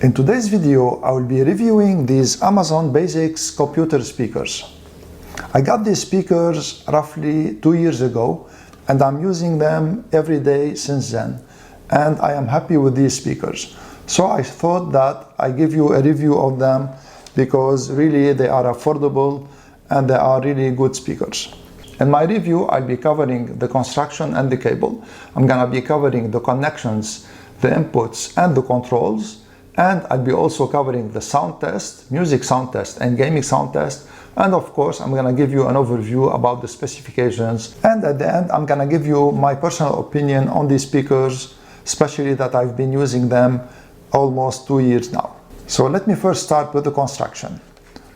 In today's video, I will be reviewing these Amazon Basics computer speakers. I got these speakers roughly 2 years ago, and I'm using them every day since then. And I am happy with these speakers. So I thought that I give you a review of them because really they are affordable and they are really good speakers. In my review, I'll be covering the construction and the cable. I'm gonna be covering the connections, the inputs and the controls. And I'll be also covering the sound test, music sound test and gaming sound test. And of course, I'm gonna give you an overview about the specifications. And at the end, I'm gonna give you my personal opinion on these speakers, especially that I've been using them almost 2 years now. So let me first start with the construction.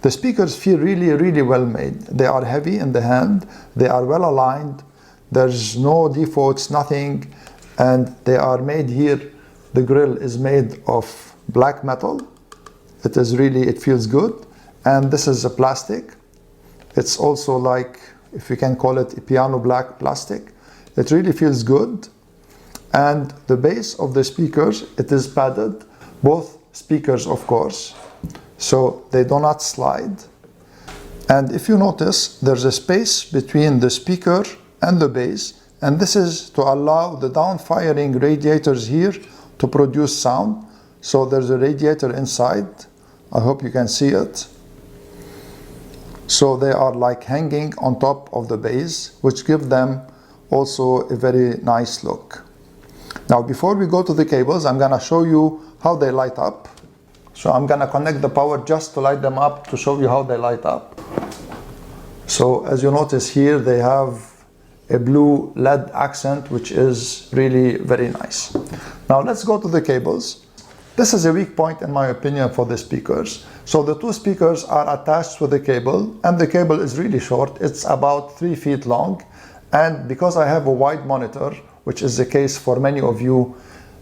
The speakers feel really well made. They are heavy in the hand, they are well aligned, there's no defaults, nothing, and they are made here. The grill is made of black metal. It feels good. And this is a plastic. It's also like, if you can call it a piano black plastic. It really feels good. And the base of the speakers, it is padded, both speakers of course, so they do not slide. And if you notice, there's a space between the speaker and the base, and this is to allow the down-firing radiators here to produce sound. So there's a radiator inside. I hope you can see it. So they are like hanging on top of the base, which give them also a very nice look. Now, before we go to the cables, I'm gonna show you how they light up. So I'm gonna connect the power just to light them up to show you how they light up. So as you notice here, they have a blue LED accent, which is really very nice. Now let's go to the cables. This is a weak point in my opinion for the speakers. So the two speakers are attached with the cable, and the cable is really short. It's about 3 feet long. And because I have a wide monitor, which is the case for many of you,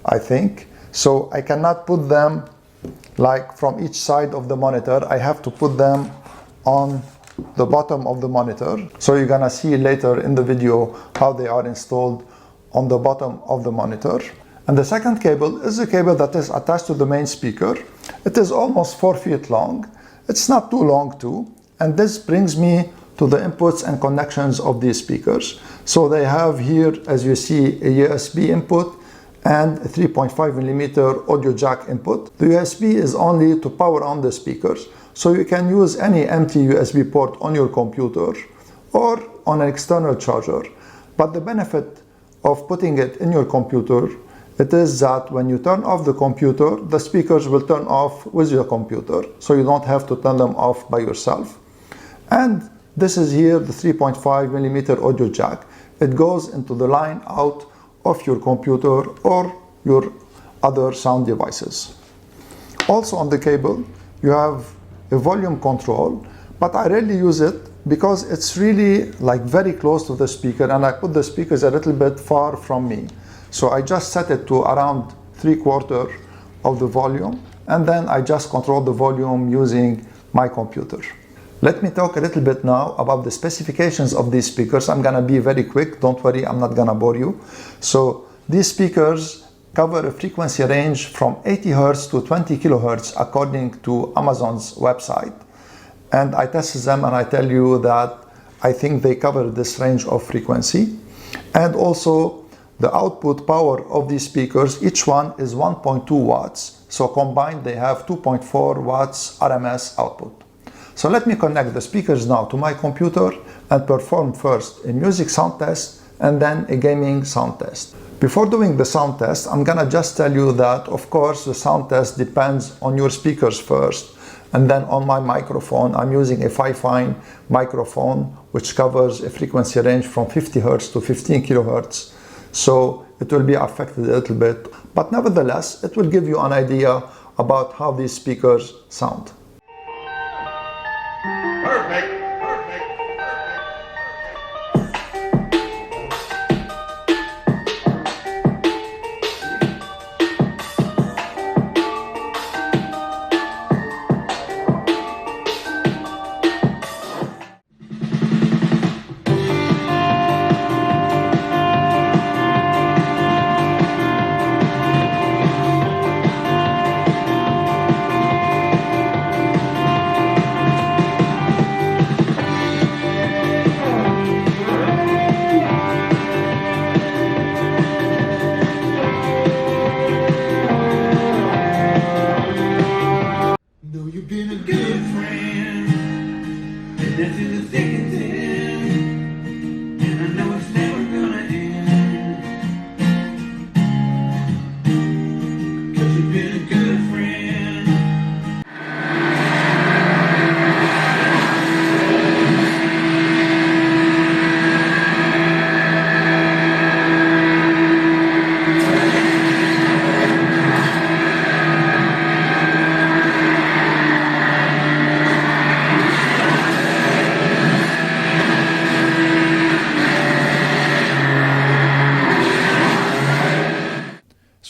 I think, so I cannot put them like from each side of the monitor. I have to put them on the bottom of the monitor. So you're gonna see later in the video how they are installed on the bottom of the monitor. And the second cable is a cable that is attached to the main speaker. It is almost 4 feet long. It's not too long too. And this brings me to the inputs and connections of these speakers. So they have here, as you see, a USB input and a 3.5mm audio jack input. The USB is only to power on the speakers. So you can use any empty USB port on your computer or on an external charger. But the benefit of putting it in your computer, it is that when you turn off the computer, the speakers will turn off with your computer. So you don't have to turn them off by yourself. And this is here the 3.5mm audio jack. It goes into the line out of your computer or your other sound devices. Also on the cable, you have a volume control, but I rarely use it because it's really like very close to the speaker, and I put the speakers a little bit far from me. So I just set it to around 3/4 of the volume, and then I just control the volume using my computer. Let me talk a little bit now about the specifications of these speakers. I'm gonna be very quick, don't worry, I'm not gonna bore you. So these speakers cover a frequency range from 80 Hz to 20 kHz according to Amazon's website. And I tested them and I tell you that I think they cover this range of frequency. And also the output power of these speakers, each one is 1.2 watts. So combined they have 2.4 watts RMS output. So let me connect the speakers now to my computer and perform first a music sound test and then a gaming sound test. Before doing the sound test, I'm gonna just tell you that of course the sound test depends on your speakers first, and then on my microphone. I'm using a Fifine microphone which covers a frequency range from 50 Hz to 15 kHz. So it will be affected a little bit, but nevertheless it will give you an idea about how these speakers sound. Perfect.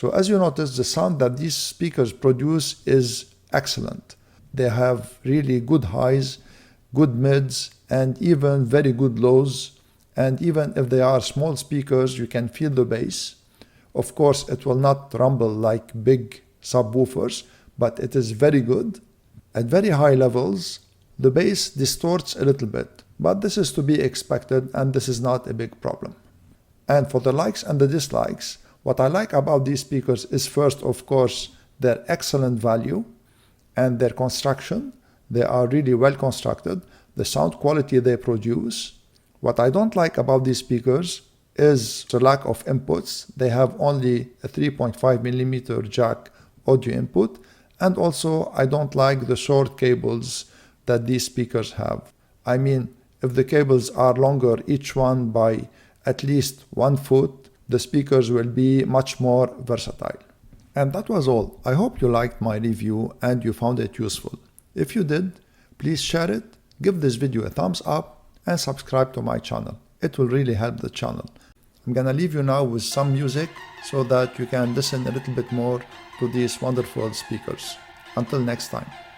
So as you notice, the sound that these speakers produce is excellent. They have really good highs, good mids, and even very good lows. And even if they are small speakers, you can feel the bass. Of course, it will not rumble like big subwoofers, but it is very good. At very high levels, the bass distorts a little bit, but this is to be expected and this is not a big problem. And for the likes and the dislikes, what I like about these speakers is first, of course, their excellent value and their construction. They are really well constructed. The sound quality they produce. What I don't like about these speakers is the lack of inputs. They have only a 3.5mm jack audio input, and also I don't like the short cables that these speakers have. I mean, if the cables are longer, each one by at least 1 foot, the speakers will be much more versatile. And that was all. I hope you liked my review and you found it useful. If you did, please share it, give this video a thumbs up, and subscribe to my channel. It will really help the channel. I'm gonna leave you now with some music so that you can listen a little bit more to these wonderful speakers. Until next time.